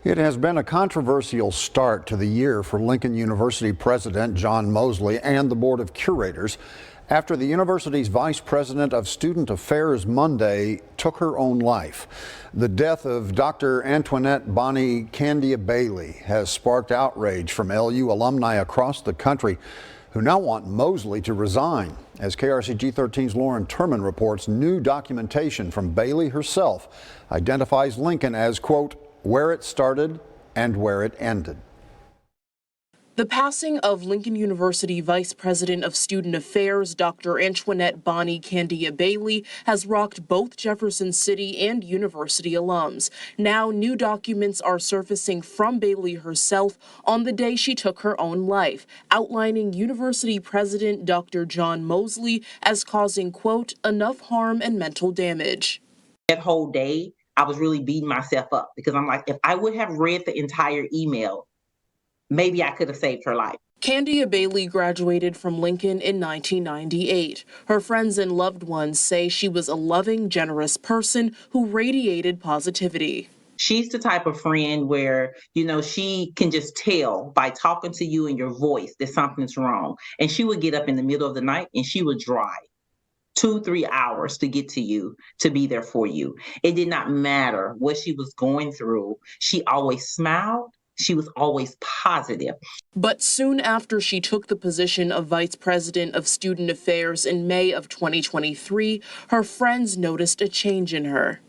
It has been a controversial start to the year for Lincoln University President John Mosley and the Board of Curators after the university's Vice President of Student Affairs Monday took her own life. The death of Dr. Antoinette Bonnie Candia Bailey has sparked outrage from LU alumni across the country who now want Mosley to resign. As KRCG 13's Lauren Turman reports, new documentation from Bailey herself identifies Lincoln as, quote, where it started and where it ended. The passing of Lincoln University Vice President of Student Affairs, Dr. Antoinette Bonnie Candia Bailey, has rocked both Jefferson City and university alums. Now, new documents are surfacing from Bailey herself on the day she took her own life, outlining University President Dr. John Mosley as causing, quote, enough harm and mental damage. That whole day, I was really beating myself up because I'm like, if I would have read the entire email, maybe I could have saved her life. Candia Bailey graduated from Lincoln in 1998. Her friends and loved ones say she was a loving, generous person who radiated positivity. She's the type of friend where, she can just tell by talking to you in your voice that something's wrong. And she would get up in the middle of the night and she would drive 2-3 hours to get to you, to be there for you. It did not matter what she was going through. She always smiled. She was always positive. But soon after she took the position of Vice President of Student Affairs in May of 2023, her friends noticed a change in her.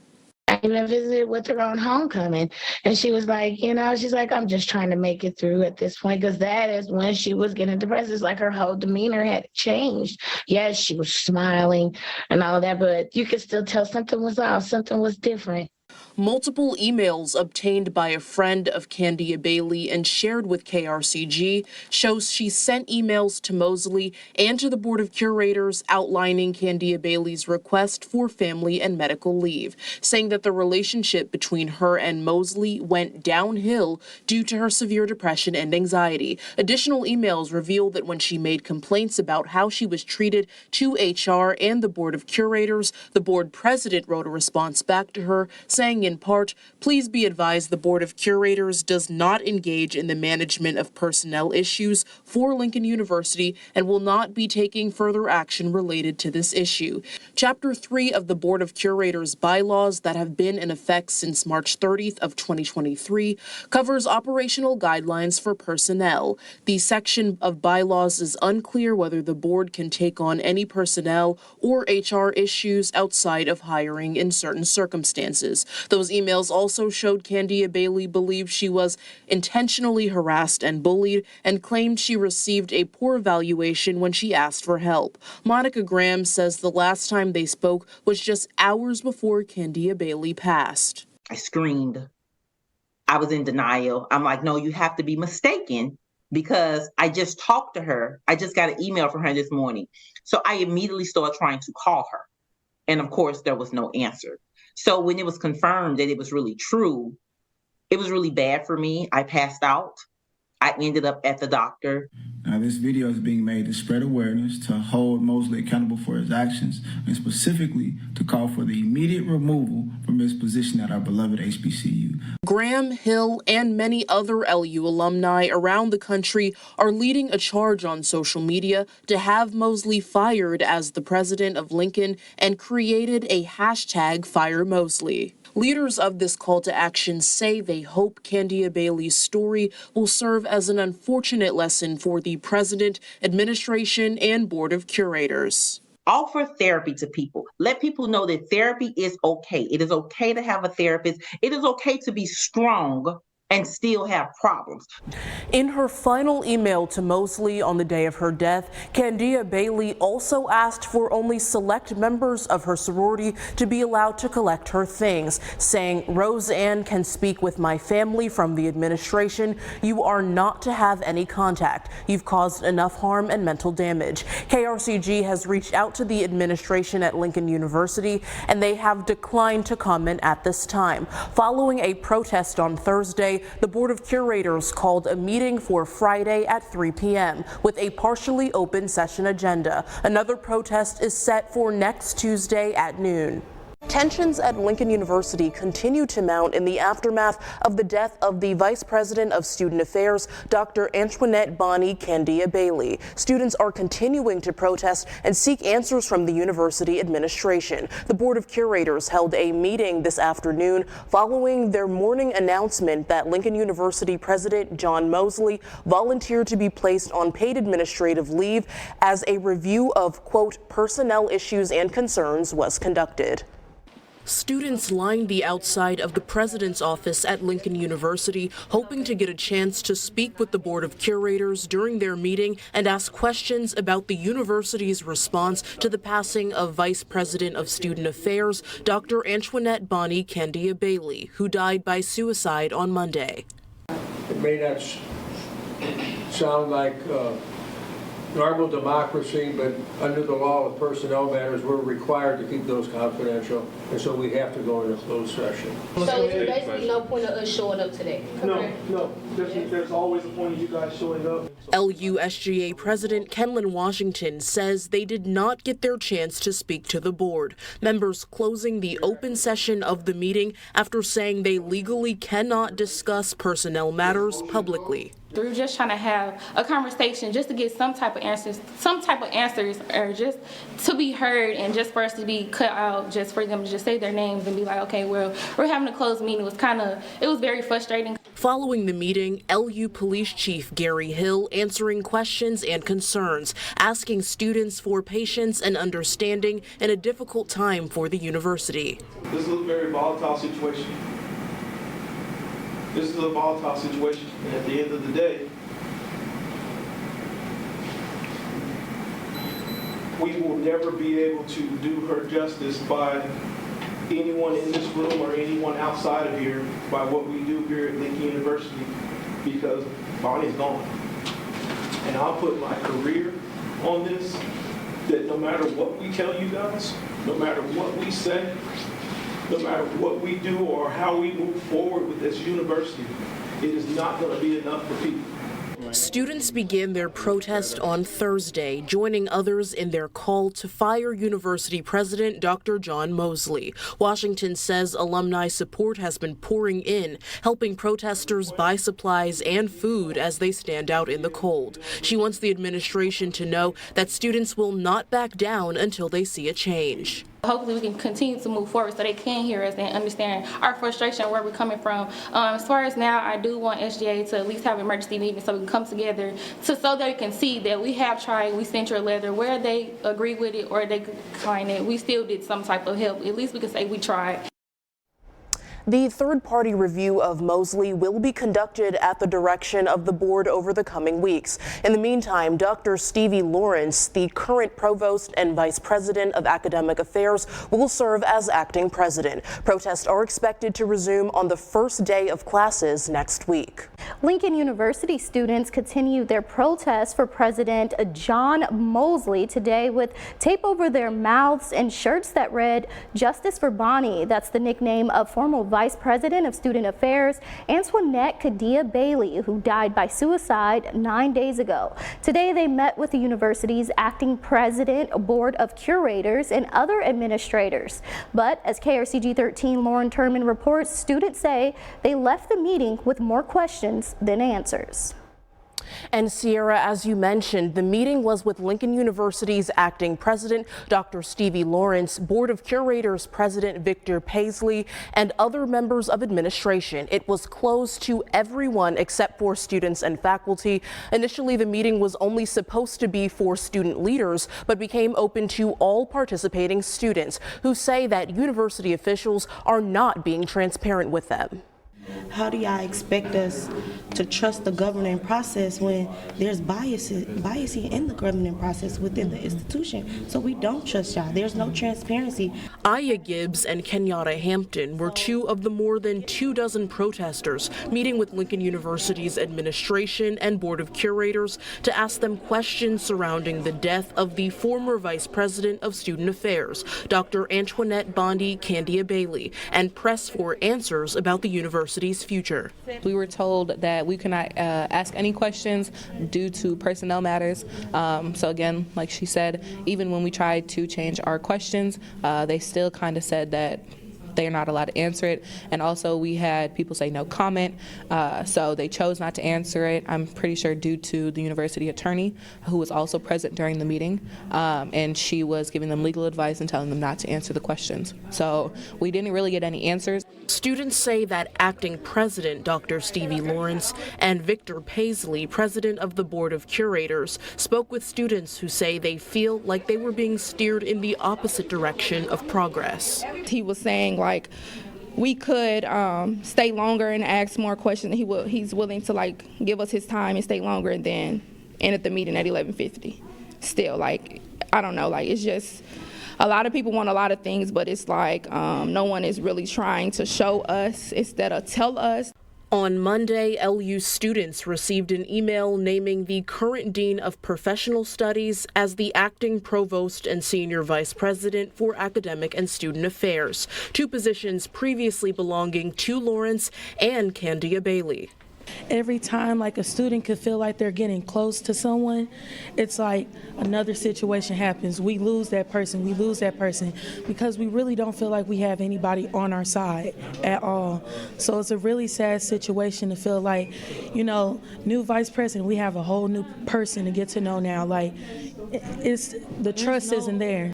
I even visited with her on homecoming, and she was like, she's like, I'm just trying to make it through at this point, because that is when she was getting depressed. It's like her whole demeanor had changed. Yes, she was smiling and all of that, but you could still tell something was off, something was different. Multiple emails obtained by a friend of Candia Bailey and shared with KRCG shows she sent emails to Mosley and to the Board of Curators outlining Candia Bailey's request for family and medical leave, saying that the relationship between her and Mosley went downhill due to her severe depression and anxiety. Additional emails reveal that when she made complaints about how she was treated to HR and the Board of Curators, the board president wrote a response back to her saying in part, please be advised the Board of Curators does not engage in the management of personnel issues for Lincoln University and will not be taking further action related to this issue. Chapter 3 of the Board of Curators bylaws that have been in effect since March 30th of 2023 covers operational guidelines for personnel. The section of bylaws is unclear whether the board can take on any personnel or HR issues outside of hiring in certain circumstances. Those emails also showed Candia Bailey believed she was intentionally harassed and bullied and claimed she received a poor evaluation when she asked for help. Monica Graham says the last time they spoke was just hours before Candia Bailey passed. I screamed. I was in denial. I'm like, no, you have to be mistaken because I just talked to her. I just got an email from her this morning. So I immediately started trying to call her. And of course, there was no answer. So when it was confirmed that it was really true, it was really bad for me. I passed out. I ended up at the doctor. Now, this video is being made to spread awareness, to hold Mosley accountable for his actions, and specifically to call for the immediate removal from his position at our beloved HBCU. Graham, Hill, and many other LU alumni around the country are leading a charge on social media to have Mosley fired as the president of Lincoln and created a hashtag #FireMosley. Leaders of this call to action say they hope Candia Bailey's story will serve as an unfortunate lesson for the president, administration, and Board of Curators. Offer therapy to people. Let people know that therapy is okay. It is okay to have a therapist. It is okay to be strong and still have problems. In her final email to Mosley on the day of her death, Candia Bailey also asked for only select members of her sorority to be allowed to collect her things, saying, Roseanne can speak with my family from the administration. You are not to have any contact. You've caused enough harm and mental damage. KRCG has reached out to the administration at Lincoln University, and they have declined to comment at this time. Following a protest on Thursday, the Board of Curators called a meeting for Friday at 3 p.m. with a partially open session agenda. Another protest is set for next Tuesday at noon. Tensions at Lincoln University continue to mount in the aftermath of the death of the Vice President of Student Affairs, Dr. Antoinette Bonnie Candia Bailey. Students are continuing to protest and seek answers from the university administration. The Board of Curators held a meeting this afternoon following their morning announcement that Lincoln University President John Mosley volunteered to be placed on paid administrative leave as a review of, quote, personnel issues and concerns was conducted. Students lined the outside of the president's office at Lincoln University, hoping to get a chance to speak with the Board of Curators during their meeting and ask questions about the university's response to the passing of Vice President of Student Affairs, Dr. Antoinette Bonnie Candia Bailey, who died by suicide on Monday. It may not sound like normal democracy, but under the law of personnel matters, we're required to keep those confidential, and so we have to go into closed session. So there's basically no point of us showing up today? No. There's always a point of you guys showing up. LU SGA President Kenlon Washington says they did not get their chance to speak to the board, members closing the open session of the meeting after saying they legally cannot discuss personnel matters publicly. We're just trying to have a conversation just to get some type of answers, or just to be heard, and just for us to be cut out, just for them to just say their names and be like, okay, well, we're having a closed meeting. It was very frustrating. Following the meeting, LU Police Chief Gary Hill answering questions and concerns, asking students for patience and understanding in a difficult time for the university. This is a very volatile situation. This is a volatile situation, and at the end of the day, we will never be able to do her justice by anyone in this room or anyone outside of here by what we do here at Lincoln University, because Bonnie's gone. And I'll put my career on this, that no matter what we tell you guys, no matter what we say, no matter what we do or how we move forward with this university, it is not going to be enough for people. Students began their protest on Thursday, joining others in their call to fire University President Dr. John Mosley. Washington says alumni support has been pouring in, helping protesters buy supplies and food as they stand out in the cold. She wants the administration to know that students will not back down until they see a change. Hopefully we can continue to move forward so they can hear us and understand our frustration, where we're coming from. As far as now, I do want SGA to at least have emergency meetings so we can come together so they can see that we have tried, we sent your letter, where they agree with it or they decline it. We still did some type of help. At least we can say we tried. The third-party review of Mosley will be conducted at the direction of the board over the coming weeks. In the meantime, Dr. Stevie Lawrence, the current provost and vice president of academic affairs, will serve as acting president. Protests are expected to resume on the first day of classes next week. Lincoln University students continue their protest for President John Mosley today with tape over their mouths and shirts that read "Justice for Bonnie." That's the nickname of former Vice President of Student Affairs Antoinette Candia Bailey, who died by suicide 9 days ago. Today they met with the university's acting president, board of curators, and other administrators. But as KRCG 13 Lauren Turman reports, students say they left the meeting with more questions than answers. And Sierra, as you mentioned, the meeting was with Lincoln University's acting president, Dr. Stevie Lawrence, Board of Curators President Victor Paisley, and other members of administration. It was closed to everyone except for students and faculty. Initially, the meeting was only supposed to be for student leaders, but became open to all participating students who say that university officials are not being transparent with them. How do y'all expect us to trust the governing process when there's bias in the governing process within the institution? So we don't trust y'all. There's no transparency. Aya Gibbs and Kenyatta Hampton were two of the more than 24 protesters meeting with Lincoln University's administration and Board of Curators to ask them questions surrounding the death of the former Vice President of Student Affairs, Dr. Antoinette Bonnie Candia Bailey, and press for answers about the university. University's future. We were told that we cannot ask any questions due to personnel matters. So again, like she said, even when we tried to change our questions, they still kind of said that they are not allowed to answer it. And also we had people say no comment, so they chose not to answer it. I'm pretty sure due to the university attorney, who was also present during the meeting, and she was giving them legal advice and telling them not to answer the questions. So we didn't really get any answers. Students say that acting president Dr. Stevie Lawrence and Victor Paisley, president of the Board of Curators, spoke with students who say they feel like they were being steered in the opposite direction of progress. He was saying like we could stay longer and ask more questions. He's willing to like give us his time and stay longer and then end at the meeting at 11:50. Still, like, I don't know, like it's just a lot of people want a lot of things, but it's like no one is really trying to show us instead of tell us. On Monday, LU students received an email naming the current Dean of Professional Studies as the acting provost and senior vice president for academic and student affairs, two positions previously belonging to Lawrence and Candia Bailey. Every time like a student could feel like they're getting close to someone, it's like another situation happens. We lose that person because we really don't feel like we have anybody on our side at all. So it's a really sad situation to feel like, you know, new vice president, we have a whole new person to get to know now. Like the trust isn't there.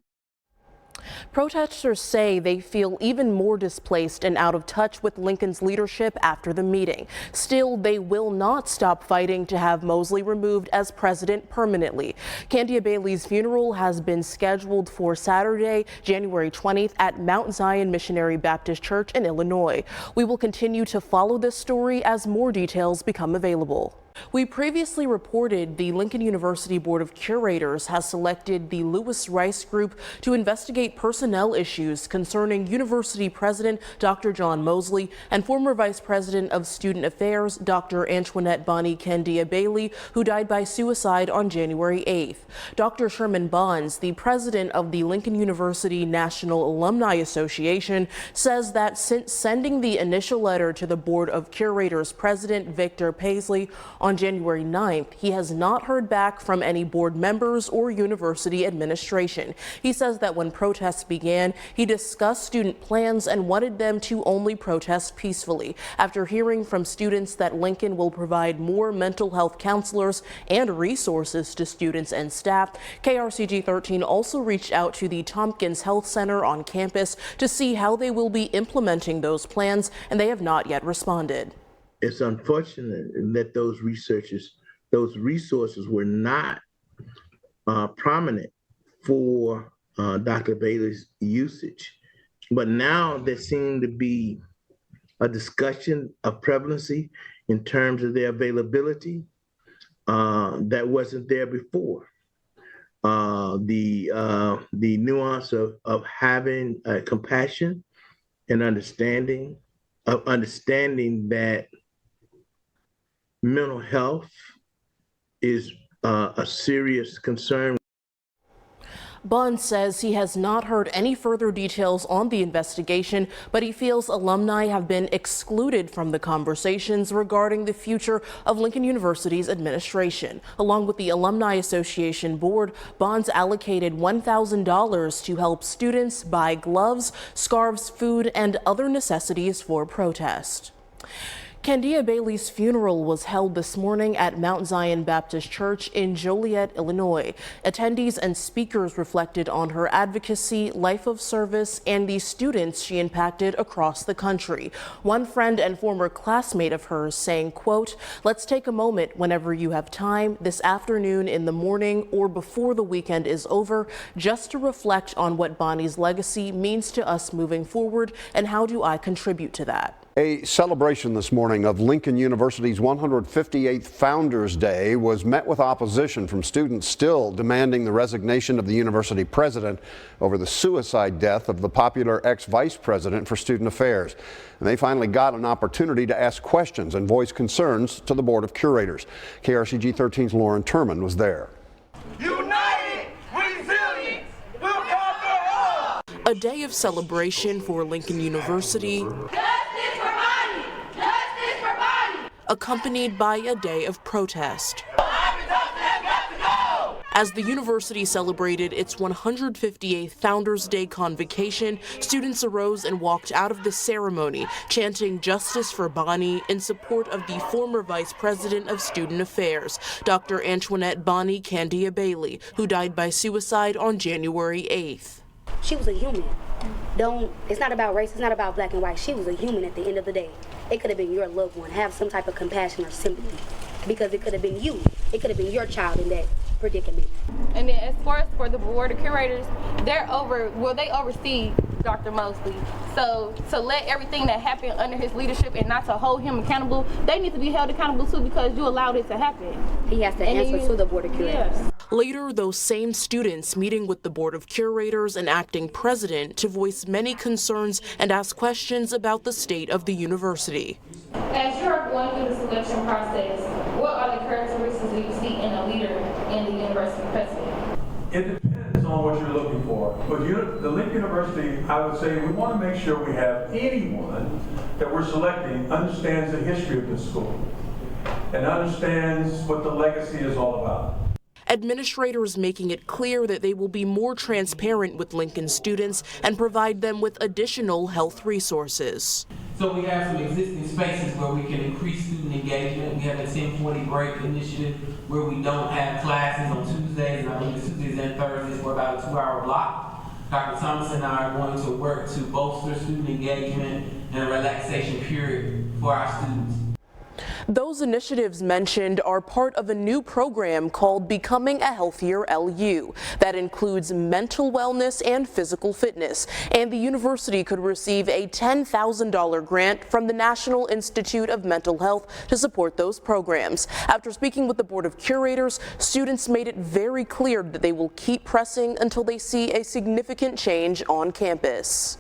Protesters say they feel even more displaced and out of touch with Lincoln's leadership after the meeting. Still, they will not stop fighting to have Mosley removed as president permanently. Candia Bailey's funeral has been scheduled for Saturday, January 20th at Mount Zion Missionary Baptist Church in Illinois. We will continue to follow this story as more details become available. We previously reported the Lincoln University Board of Curators has selected the Lewis Rice Group to investigate personnel issues concerning University President Dr. John Mosley and former Vice President of Student Affairs Dr. Antoinette Bonnie Candia Bailey, who died by suicide on January 8th. Dr. Sherman Bonds, the president of the Lincoln University National Alumni Association, says that since sending the initial letter to the Board of Curators President Victor Paisley on January 9th, he has not heard back from any board members or university administration. He says that when protests began, he discussed student plans and wanted them to only protest peacefully. After hearing from students that Lincoln will provide more mental health counselors and resources to students and staff, KRCG 13 also reached out to the Tompkins Health Center on campus to see how they will be implementing those plans, and they have not yet responded. It's unfortunate that those resources were not prominent for Dr. Bailey's usage. But now there seemed to be a discussion of prevalency in terms of their availability that wasn't there before. The nuance of having compassion and understanding that mental health is a serious concern. Bond says he has not heard any further details on the investigation, but he feels alumni have been excluded from the conversations regarding the future of Lincoln University's administration. Along with the Alumni Association Board, Bonds allocated $1,000 to help students buy gloves, scarves, food, and other necessities for protest. Candia Bailey's funeral was held this morning at Mount Zion Baptist Church in Joliet, Illinois. Attendees and speakers reflected on her advocacy, life of service, and the students she impacted across the country. One friend and former classmate of hers saying, quote, "Let's take a moment whenever you have time this afternoon, in the morning, or before the weekend is over, just to reflect on what Bonnie's legacy means to us moving forward and how do I contribute to that." A celebration this morning of Lincoln University's 158th Founders Day was met with opposition from students still demanding the resignation of the university president over the suicide death of the popular ex-vice president for student affairs. And they finally got an opportunity to ask questions and voice concerns to the Board of Curators. KRCG 13's Lauren Turman was there. United, resilient, we'll conquer all. A day of celebration for Lincoln University. Justice for Bonnie! accompanied by a day of protest. As the university celebrated its 158th Founders Day convocation, students arose and walked out of the ceremony, chanting "Justice for Bonnie" in support of the former Vice President of Student Affairs, Dr. Antoinette Bonnie Candia Bailey, who died by suicide on January 8th. She was a human. It's not about race, it's not about black and white. She was a human at the end of the day. It could have been your loved one. Have some type of compassion or sympathy, because it could have been you. It could have been your child in that predicament. And then as far as for the board of curators, they oversee Dr. Mosley. So to let everything that happened under his leadership and not to hold him accountable, they need to be held accountable too, because you allowed it to happen. He has to answer to the board of curators. Yes. Later, those same students meeting with the board of curators and acting president to voice many concerns and ask questions about the state of the university. As you are going through the selection process, what are the characteristics you see in a leader in the university president? It depends on what you're looking for. But the Lincoln University, I would say we want to make sure we have anyone that we're selecting understands the history of this school and understands what the legacy is all about. Administrators making it clear that they will be more transparent with Lincoln students and provide them with additional health resources. So we have some existing spaces where we can increase student engagement. We have a 1040 break initiative where we don't have classes on Tuesdays, and I believe it's Tuesdays and Thursdays for about a 2-hour block. Dr. Thomas and I are going to work to bolster student engagement and a relaxation period for our students. Those initiatives mentioned are part of a new program called Becoming a Healthier LU that includes mental wellness and physical fitness, and the university could receive a $10,000 grant from the National Institute of Mental Health to support those programs. After speaking with the Board of Curators, students made it very clear that they will keep pressing until they see a significant change on campus.